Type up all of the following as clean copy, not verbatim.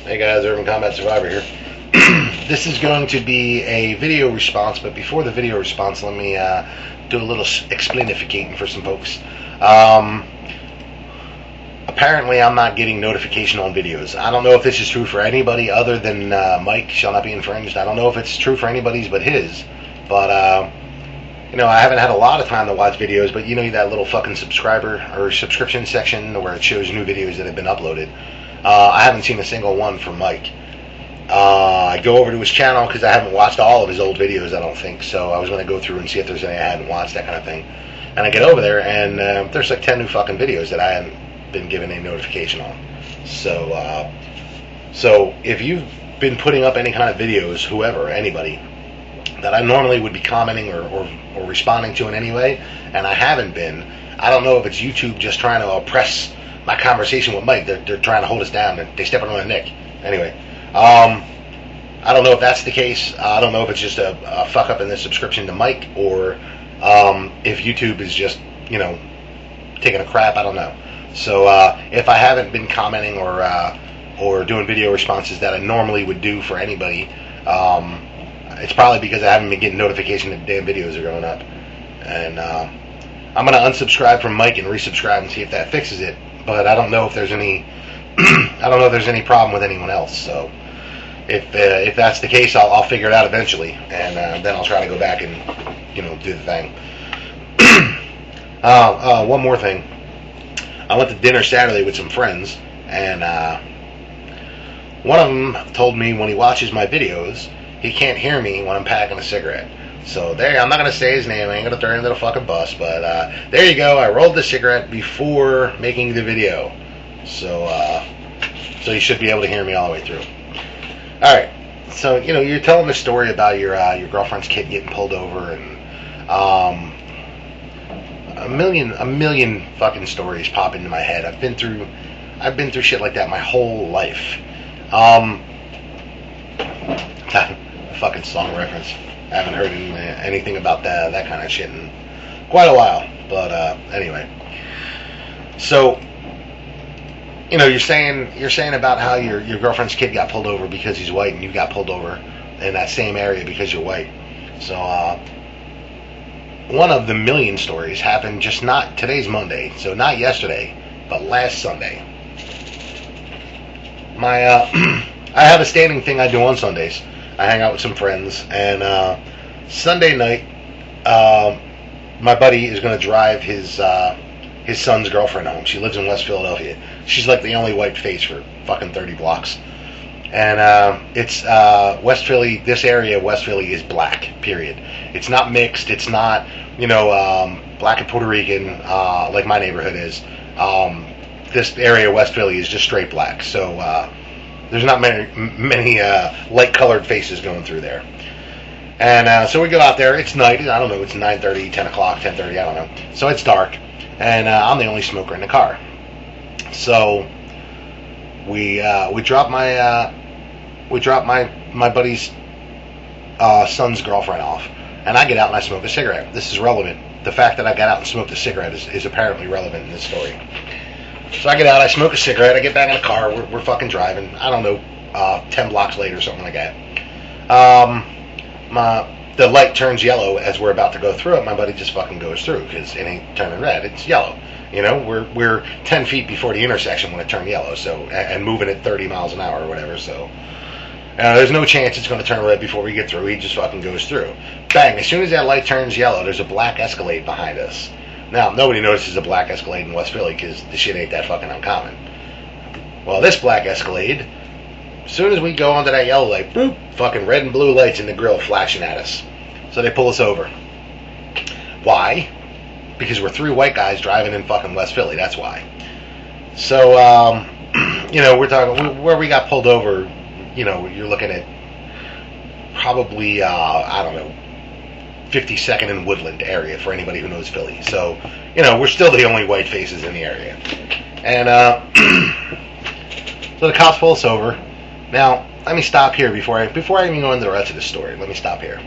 Hey guys, Urban Combat Survivor here. This is going to be a video response, but before the video response, let me do a little explainificating for some folks. Apparently, I'm not getting notification on videos. I don't know if this is true for anybody other than Mike, shall not be infringed. I don't know if it's true for anybody's but his. But, you know, I haven't had a lot of time to watch videos, but you know that little fucking subscriber or subscription section where it shows new videos that have been uploaded. I haven't seen a single one from Mike. I go over to his channel because I haven't watched all of his old videos, I don't think, so I was going to go through and see if there's any I hadn't watched, that kind of thing. And I get over there, and there's like 10 new fucking videos that I hadn't been given a notification on. So, so if you've been putting up any kind of videos, whoever, anybody, that I normally would be commenting or responding to in any way, and I haven't been, I don't know if it's YouTube just trying to oppress my conversation with Mike. They're trying to hold us down. They're stepping on my neck. Anyway, I don't know if that's the case. I don't know if it's just a fuck up in the subscription to Mike, or if YouTube is just, you know, taking a crap. I don't know. So if I haven't been commenting or doing video responses that I normally would do for anybody, it's probably because I haven't been getting notification that damn videos are going up. And I'm gonna unsubscribe from Mike and resubscribe and see if that fixes it. But I don't know if there's any I don't know if there's any problem with anyone else. So if that's the case, I'll figure it out eventually, and then I'll try to go back and, you know, do the thing. One more thing. I went to dinner Saturday with some friends, and one of them told me when he watches my videos, he can't hear me when I'm packing a cigarette. So there, I'm not going to say his name. I ain't going to throw him into the fucking bus. But there you go. I rolled the cigarette before making the video. So so you should be able to hear me all the way through. All right. So, you know, you're telling the story about your girlfriend's kid getting pulled over, and a million fucking stories pop into my head. I've been through shit like that my whole life. Fucking song reference. I haven't heard anything about that kind of shit in quite a while. But anyway, so, you know, you're saying about how your girlfriend's kid got pulled over because he's white, and you got pulled over in that same area because you're white. So one of the million stories happened just not today's Monday, so not yesterday, but last Sunday. I have a standing thing I do on Sundays. I hang out with some friends, and Sunday night, my buddy is going to drive his son's girlfriend home. She lives in West Philadelphia. She's like the only white face for fucking 30 blocks. And it's West Philly. This area of West Philly is black, period. It's not mixed. It's not, you know, black and Puerto Rican like my neighborhood is. This area of West Philly is just straight black. So there's not many light-colored faces going through there. And so we go out there. It's night. I don't know. It's 9:30, 10 o'clock, 10:30. I don't know. So it's dark, and I'm the only smoker in the car. So we drop my buddy's son's girlfriend off, and I get out and I smoke a cigarette. This is relevant. The fact that I got out and smoked a cigarette is apparently relevant in this story. So I get out, I smoke a cigarette, I get back in the car, we're fucking driving, I don't know, 10 blocks later, something like that. The light turns yellow as we're about to go through it. My buddy just fucking goes through because it ain't turning red, it's yellow. You know, we're 10 feet before the intersection when it turned yellow, so, and moving at 30 miles an hour or whatever, so there's no chance it's going to turn red before we get through. He just fucking goes through. Bang, as soon as that light turns yellow, there's a black Escalade behind us. Now, nobody notices a black Escalade in West Philly because the shit ain't that fucking uncommon. Well, this black Escalade, as soon as we go onto that yellow light, boop, fucking red and blue lights in the grill flashing at us. So they pull us over. Why? Because we're three white guys driving in fucking West Philly, that's why. So, you know, we're talking, where we got pulled over, you know, you're looking at probably, I don't know, 52nd and Woodland area for anybody who knows Philly. So, you know, we're still the only white faces in the area. And so the cops pull us over. Now, let me stop here before I even go into the rest of the story. Let me stop here.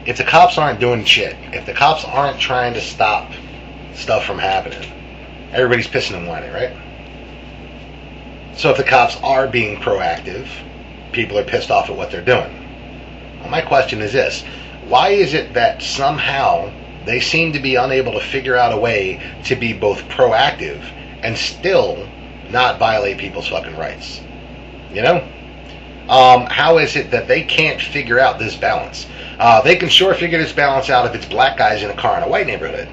If the cops aren't doing shit, if the cops aren't trying to stop stuff from happening, everybody's pissing and whining, right? So if the cops are being proactive, people are pissed off at what they're doing. Well, my question is this. Why is it that somehow they seem to be unable to figure out a way to be both proactive and still not violate people's fucking rights? You know? How is it that they can't figure out this balance? They can sure figure this balance out if it's black guys in a car in a white neighborhood.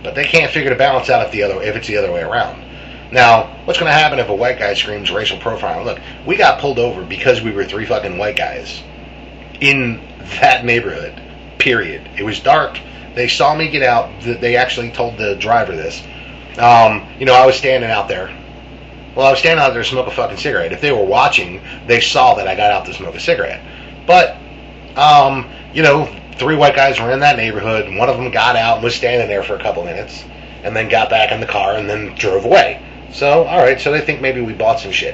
But they can't figure the balance out if it's the other way around. Now, what's going to happen if a white guy screams racial profiling? Look, we got pulled over because we were 3 fucking white guys in that neighborhood, period. It was dark. They saw me get out. They actually told the driver this. I was standing out there. Well, I was standing out there to smoke a fucking cigarette. If they were watching, they saw that I got out to smoke a cigarette. But, 3 white guys were in that neighborhood, and one of them got out and was standing there for a couple minutes, and then got back in the car and then drove away. So, alright, so they think maybe we bought some shit.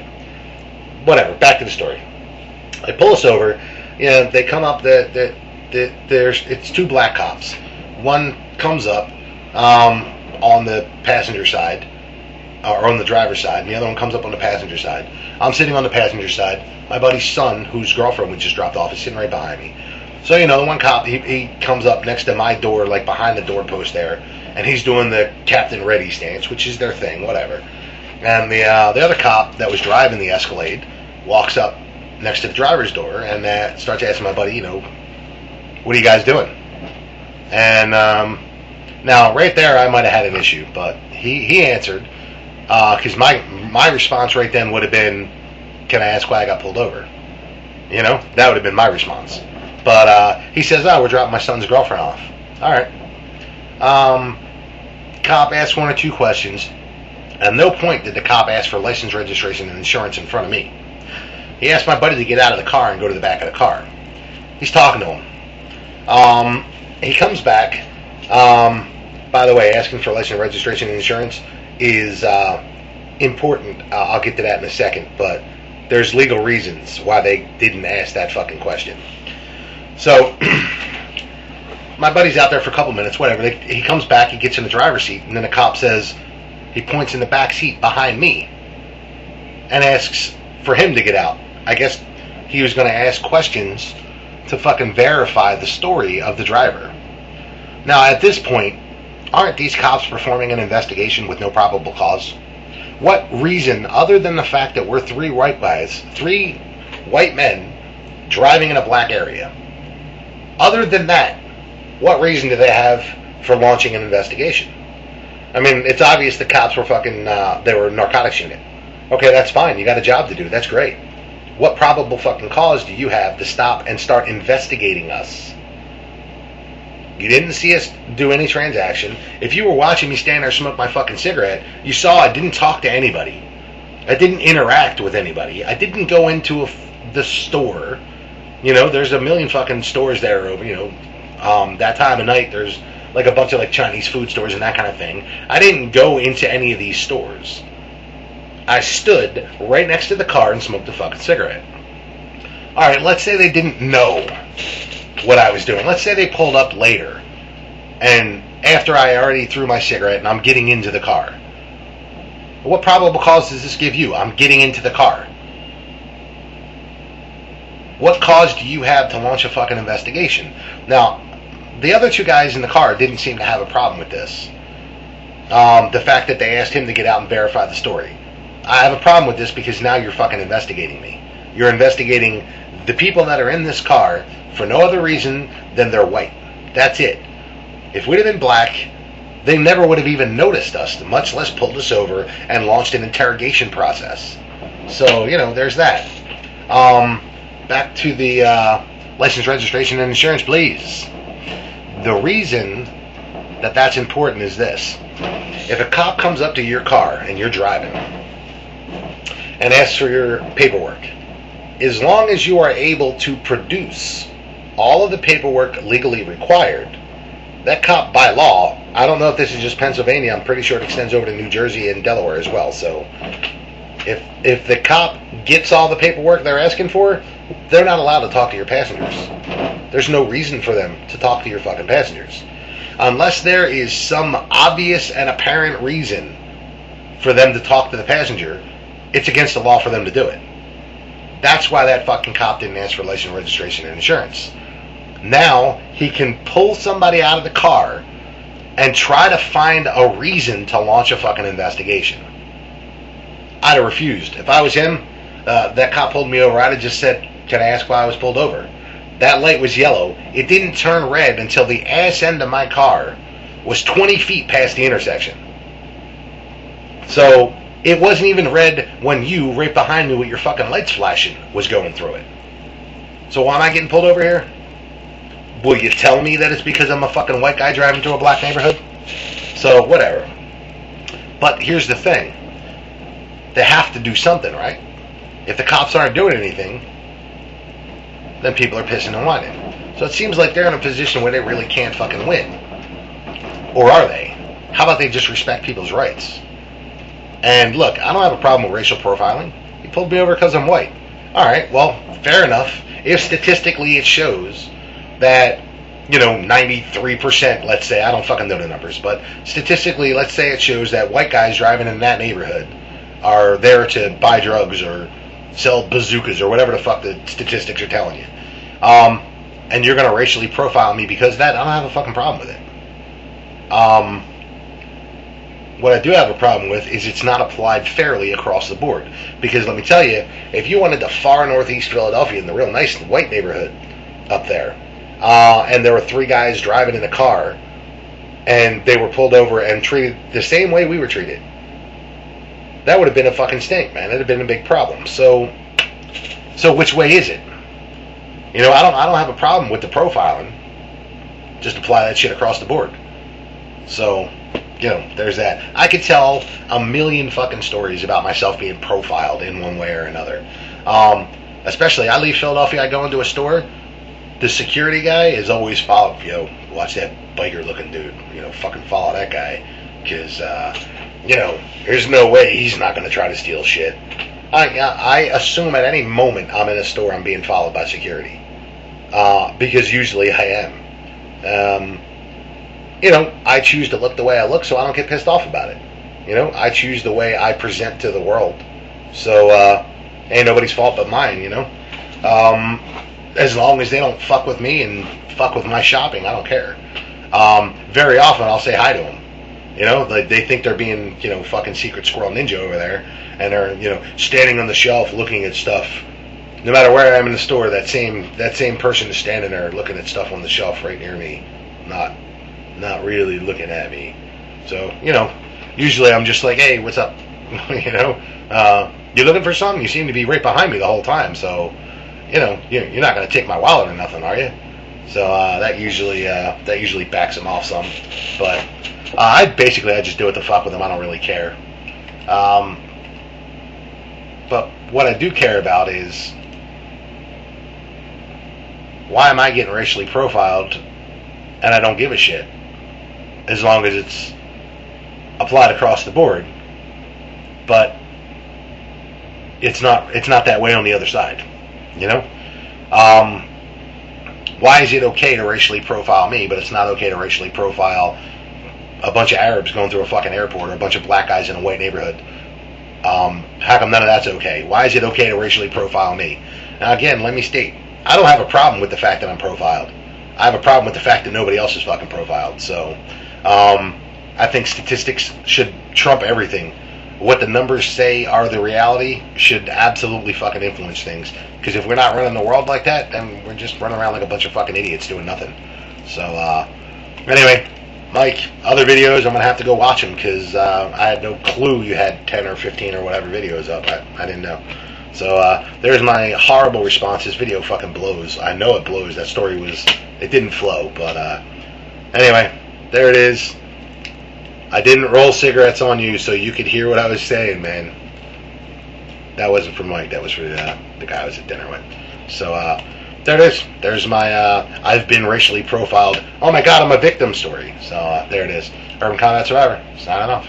Whatever, back to the story. They pull us over, they come up, it's 2 black cops. One comes up on the passenger side, or on the driver's side, and the other one comes up on the passenger side. I'm sitting on the passenger side. My buddy's son, whose girlfriend we just dropped off, is sitting right behind me. So, the one cop, he comes up next to my door, like behind the doorpost there, and he's doing the Captain Ready stance, which is their thing, whatever. And the other cop that was driving the Escalade walks up next to the driver's door and starts asking my buddy, what are you guys doing? And now, right there, I might have had an issue, but he answered, because my response right then would have been, can I ask why I got pulled over? That would have been my response. But he says, we're dropping my son's girlfriend off. All right. Cop asked 1 or 2 questions. At no point did the cop ask for license, registration, and insurance in front of me. He asked my buddy to get out of the car and go to the back of the car. He's talking to him. He comes back. By the way, asking for license, registration, and insurance is important. I'll get to that in a second, but there's legal reasons why they didn't ask that fucking question. So, my buddy's out there for a couple minutes, whatever. He comes back, he gets in the driver's seat, and then the cop says, he points in the back seat behind me and asks for him to get out. I guess he was going to ask questions to fucking verify the story of the driver. Now, at this point, aren't these cops performing an investigation with no probable cause? What reason, other than the fact that we're 3 white guys, 3 white men driving in a black area, other than that, what reason do they have for launching an investigation? I mean, it's obvious the cops were fucking, they were a narcotics unit. Okay, that's fine. You got a job to do. That's great. What probable fucking cause do you have to stop and start investigating us? You didn't see us do any transaction. If you were watching me stand there smoke my fucking cigarette, you saw I didn't talk to anybody. I didn't interact with anybody. I didn't go into the store. There's a million fucking stores there over, that time of night. There's like a bunch of like Chinese food stores and that kind of thing. I didn't go into any of these stores. I stood right next to the car and smoked a fucking cigarette. Alright, let's say they didn't know what I was doing. Let's say they pulled up later, and after I already threw my cigarette and I'm getting into the car. What probable cause does this give you? I'm getting into the car. What cause do you have to launch a fucking investigation? Now, the other 2 guys in the car didn't seem to have a problem with this. The fact that they asked him to get out and verify the story. I have a problem with this because now you're fucking investigating me. You're investigating the people that are in this car for no other reason than they're white. That's it. If we'd have been black, they never would have even noticed us, much less pulled us over and launched an interrogation process. So, there's that. Back to the license, registration, and insurance, please. The reason that that's important is this. If a cop comes up to your car and you're driving and asks for your paperwork, as long as you are able to produce all of the paperwork legally required, that cop, by law, I don't know if this is just Pennsylvania, I'm pretty sure it extends over to New Jersey and Delaware as well, so if the cop gets all the paperwork they're asking for, they're not allowed to talk to your passengers. There's no reason for them to talk to your fucking passengers. Unless there is some obvious and apparent reason for them to talk to the passenger, it's against the law for them to do it. That's why that fucking cop didn't ask for license, registration, and insurance. Now he can pull somebody out of the car and try to find a reason to launch a fucking investigation. I'd have refused. If I was him, that cop pulled me over, I'd have just said, can I ask why I was pulled over? That light was yellow. It didn't turn red until the ass end of my car was 20 feet past the intersection. So it wasn't even red when you, right behind me with your fucking lights flashing, was going through it. So why am I getting pulled over here? Will you tell me that it's because I'm a fucking white guy driving through a black neighborhood? So, whatever. But here's the thing. They have to do something, right? If the cops aren't doing anything, then people are pissing and whining. So it seems like they're in a position where they really can't fucking win. Or are they? How about they just respect people's rights? And look, I don't have a problem with racial profiling. He pulled me over because I'm white. Alright, well, fair enough. If statistically it shows that, 93%, let's say, I don't fucking know the numbers, but statistically, let's say it shows that white guys driving in that neighborhood are there to buy drugs or sell bazookas or whatever the fuck the statistics are telling you. And you're going to racially profile me because of that, I don't have a fucking problem with it. What I do have a problem with is it's not applied fairly across the board. Because let me tell you, if you wanted to far northeast Philadelphia in the real nice white neighborhood up there, and there were 3 guys driving in a car, and they were pulled over and treated the same way we were treated, that would have been a fucking stink, man. It would have been a big problem. So which way is it? I don't have a problem with the profiling. Just apply that shit across the board. So, there's that. I could tell a million fucking stories about myself being profiled in one way or another. Especially, I leave Philadelphia, I go into a store, the security guy is always followed. Watch that biker looking dude. Fucking follow that guy. Because, there's no way he's not going to try to steal shit. I assume at any moment I'm in a store I'm being followed by security. Because usually I am. I choose to look the way I look so I don't get pissed off about it. I choose the way I present to the world. So, ain't nobody's fault but mine, As long as they don't fuck with me and fuck with my shopping, I don't care. Very often I'll say hi to them. They think they're being, fucking secret squirrel ninja over there. And they're, standing on the shelf looking at stuff. No matter where I am in the store, that same person is standing there looking at stuff on the shelf right near me. Not really looking at me. So, usually I'm just like, hey, what's up? You looking for something? You seem to be right behind me the whole time. So, you're not going to take my wallet or nothing, are you? So that usually backs them off some. But I just do what the fuck with them. I don't really care. But what I do care about is, why am I getting racially profiled and I don't give a shit? As long as it's applied across the board. But it's not that way on the other side. Why is it okay to racially profile me, but it's not okay to racially profile a bunch of Arabs going through a fucking airport or a bunch of black guys in a white neighborhood? How come none of that's okay? Why is it okay to racially profile me? Now again, let me state, I don't have a problem with the fact that I'm profiled. I have a problem with the fact that nobody else is fucking profiled. So, I think statistics should trump everything. What the numbers say are the reality should absolutely fucking influence things. Because if we're not running the world like that, then we're just running around like a bunch of fucking idiots doing nothing. So, anyway, Mike, other videos, I'm going to have to go watch them because I had no clue you had 10 or 15 or whatever videos up. I didn't know. So, there's my horrible response. This video fucking blows. I know it blows. That story it didn't flow. But, anyway, there it is. I didn't roll cigarettes on you so you could hear what I was saying, man. That wasn't for Mike. That was for the guy I was at dinner with. So, there it is. There's my, I've been racially profiled. Oh my God, I'm a victim story. So, there it is. Urban Combat Survivor, signing off.